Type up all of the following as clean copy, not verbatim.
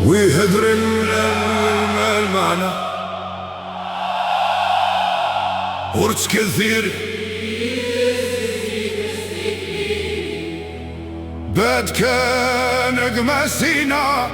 ويهدر المعنى ورث كثير بعد كان قماسينا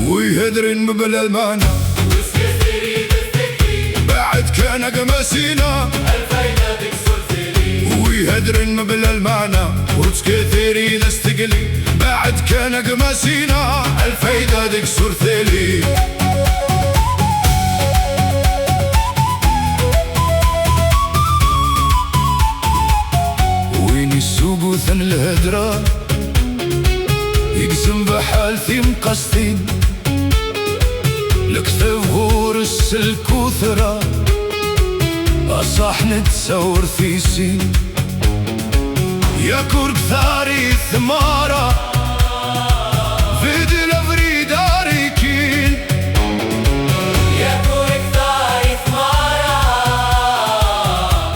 ويهدرن بلا المعنى بعد كان قماسينا الفايدة تكسر ثلي ويهدرن بلا المعنى ورث كثير إذا استقلي بعد كان قماسينا الفايدة تكسر ثلي وين السوق ثن الهدرة يقسم بحالتي مقصدين الكثف غور السلك وثرى أصح نتسور في سين يا كرب ثاري ثمارة فيد الأفريد أريكين يا كورك ثاري ثمارة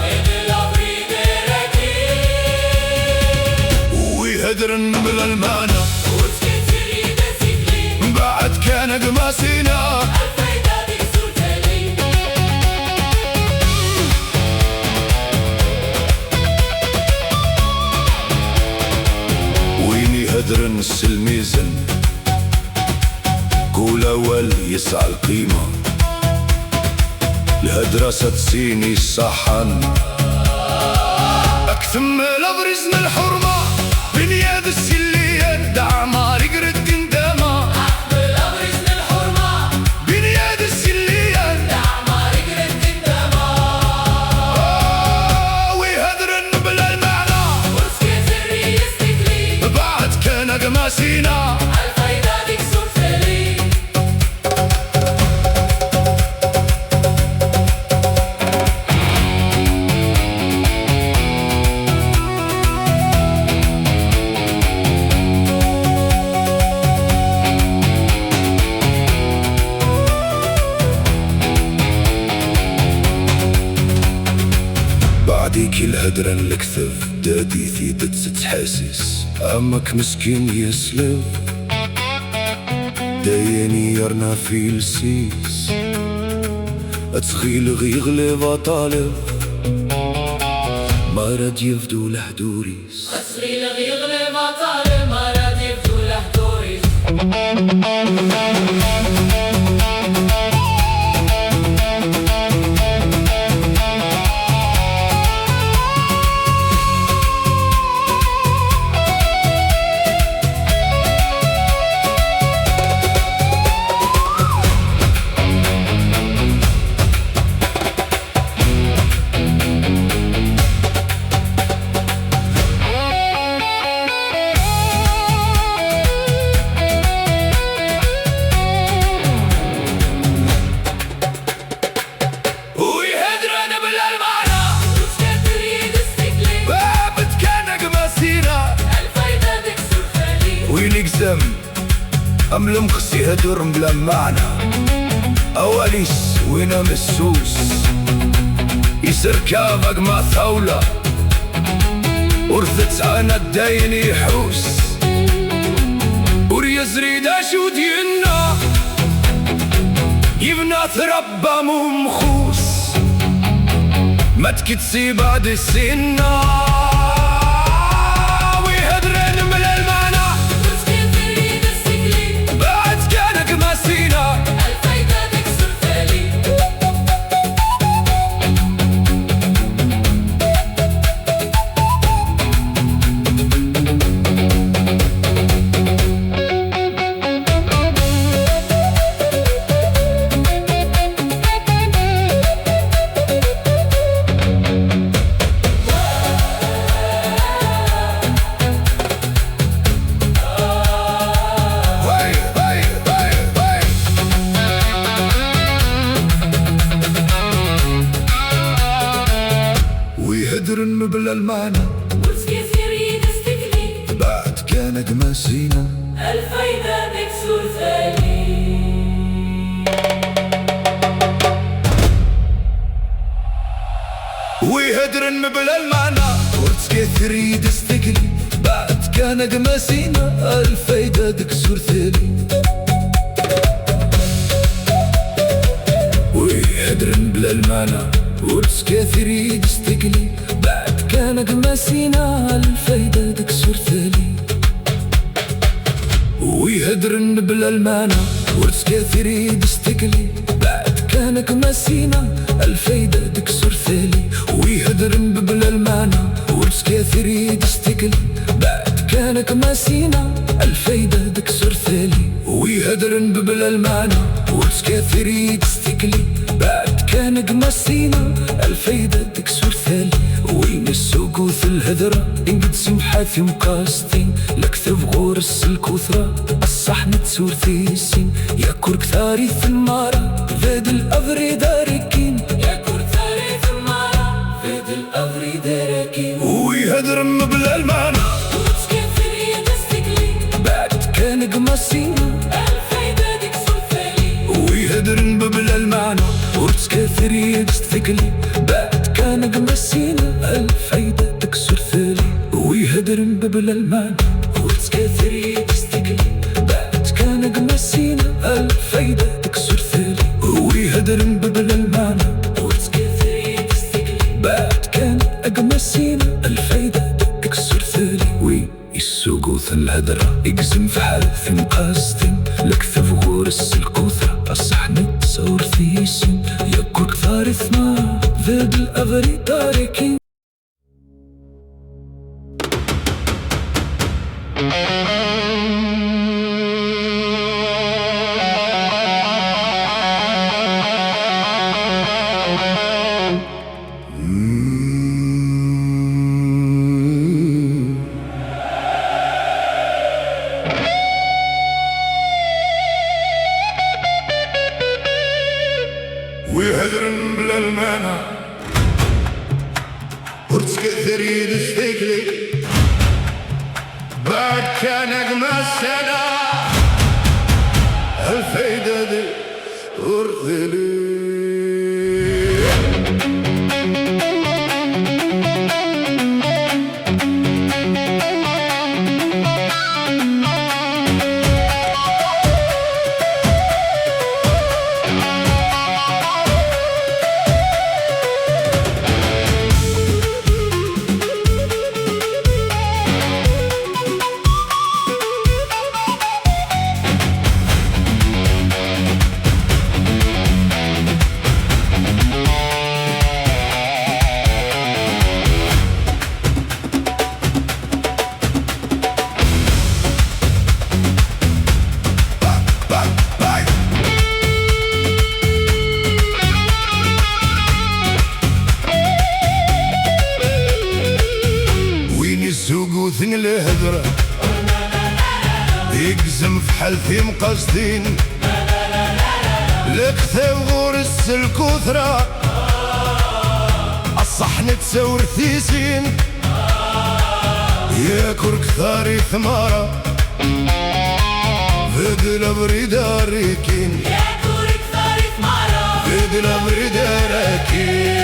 بين الأبريد راكين ويهدرن بلا المعنى ورث كثير إذا سكلي بعد كان قماسينا الفايدة تكسر ثلي وين يهدرن السلميزن كل أول يسعى القيمة الهدرسة سيني الصحن أكثم الأبرزن الحرمة بنياد السلية دعمار يقرد قندامة بالأبرز للحرمة بنياد السلية دعمار يقرد قدامه ويهدرن بلا المعنى ورث كثير يستكلي بعد كان قماسينا الفايدة تكسر ثلي بعديك الهدرن الكثف دادي في دتست حاسس أمك مسكين يسلف دايني يرنا في السيس أتخيل غيغلب طالب ما راد يفدو لحدوريس أسغي لغي يغلب طالب ما راد يبدو له دوريس ويهدرن بلا المعنى ورث كثير يستكلي بعد كان قماسينا الفايدة تكسر ثلي وين يقسم أملم خسي هدر بلا معنى أوليس وين مسوس يسر كافك ما ثولة ورثت أنا الدين يحوس وريا زريدة شو دينا يبنى تربى مخوس ما تكتسي بعد السنة ويهدرن من المعنى وتكثري دستكلي بعد كانك مسينا الفايدة تكسر ثالي ويهدرن بلا المعنى وتكثري دستكلي بعد كانك مسينا الفايدة تكسر ثالي ويهدرن بلا المعنى وتكثري دستقلي بعد كانك مسينا الفايدة تكسر ثالي ويهدرن بلا المعنى وتكثري دستقلي بعد كانك مسينا الفايدة تكسر ثالي ويهدرن بلا المعنى وتكثري دستقلي بعد كانك مسينا الفايدة تكسر ثالي ويهدرن بلا المعنى وتكثري دستقلي بعد كانك مسينا الفايدة تكسر ثالي ويهدرن بلا المعنى وتكثري دستقلي بعد كانك مسينا الفايدة تكسر ثالي وين السوق وث الهدرة انقد سمحاثي مقاستين لكثب غورس الكثرة الصحن تسور ثيسين يا كرك ثاري ثمارة ذاد الأفري داركين يا كرثاري ثمارة فيد الأفري داركين ويهدرن بلا المعنى وتكثري دستكلي بعد كانك مسينا الفايدة تكسر ثالي ويهدرن بلا المعنى وتكثري دستقلي بعد كانك مسينا الفايدة تكسر ثالي ويهدرن بلا المعنى وتكثري دستقلي بعد كانك مسينا الفايدة تكسر ثالي ويهدرن بلا المعنى وتكثري دستكلي بعد كانك مسينا الفايدة تكسر ثالي ويسوقو ث الهدرة يقزم في حال في مقاستين لكثف غورس الكثرة الصحن تصور ثيسين يا كرك ثاري ثمار ذاد الأفري داركين ويهدرن بلا المعنى وتكثري دستقلي بعد كانك مسنا الفايدة دي ورثلي وثن الهدرة يقزم في حالتي مقصدين لكثي وغورس الكثرة الصحن تسور ثيسين يا كرك ثاري ثمارة فد الأبري داركين يا كرك ثاري ثمارة فد الأبري داركين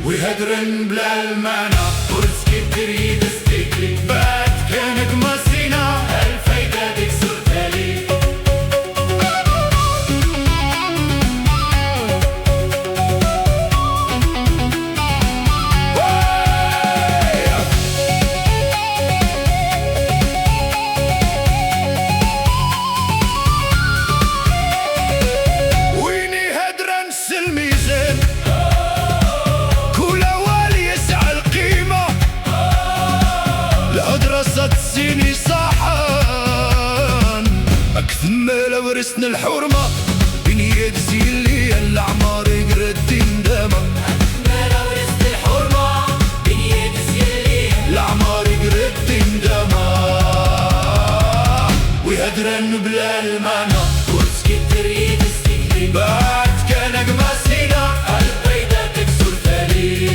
ويهدرن بلا المعنى ورزقي تريد استقلي بعد كانك مسينا الفايدة تكسر تالي ويني هدرة نفس الميزان كل والي يسعى القيمة الهدرة تسيني صحان أكثم لو ورثنا الحرمة بنية زيلي العمار يقرد دندامة ما لو رست الحرمة بنية زيالي العمار يقرد دندامة ويهدرن بلا المعنى ورسكي تريد استقلي بعد كانك مسينا الفايدة تكسر تالي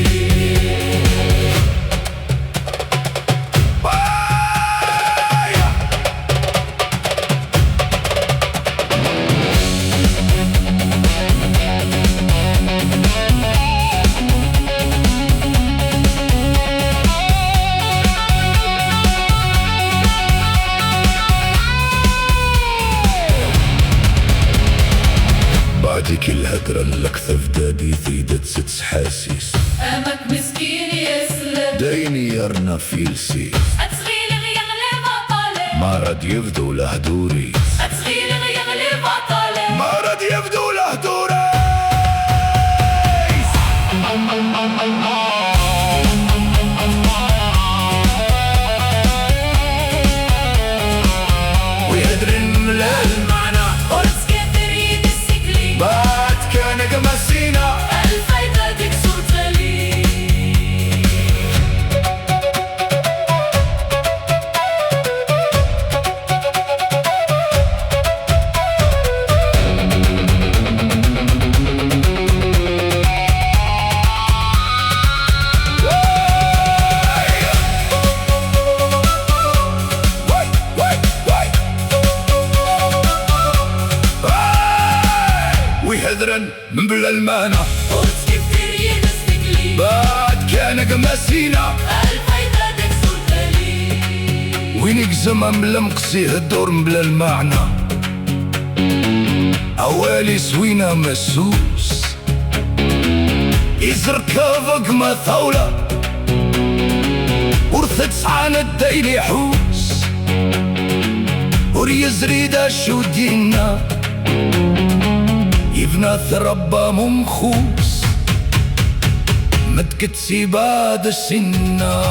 بعد كل هدرة الأكثف دادي ثيدت ست حاسيس أمك مسكين يسلم دايني يرنا فيلسي أتغيل يغلي بطلي ما راد يفدو له دوري أتغيل يغلي بطلي ما راد يفدو له دوري ويهدرن للمعنى ورسكي تريد استقلي بعد كانك مسينا الفايدة تكسر تالي واي واي واي ويهدرن من بلا المعنى ورسكي تريد استقلي بعد كانك مسينا الفايدة تكسر تالي وينك زمام لمقسيه الدور بلا المعنى أوالي سوينا مسوس يزركافك ما ثولة ورثت سعان الدين يحوس وريزري دا شو دينا يبنى ثربا ممخوس متكتسي بعد السنة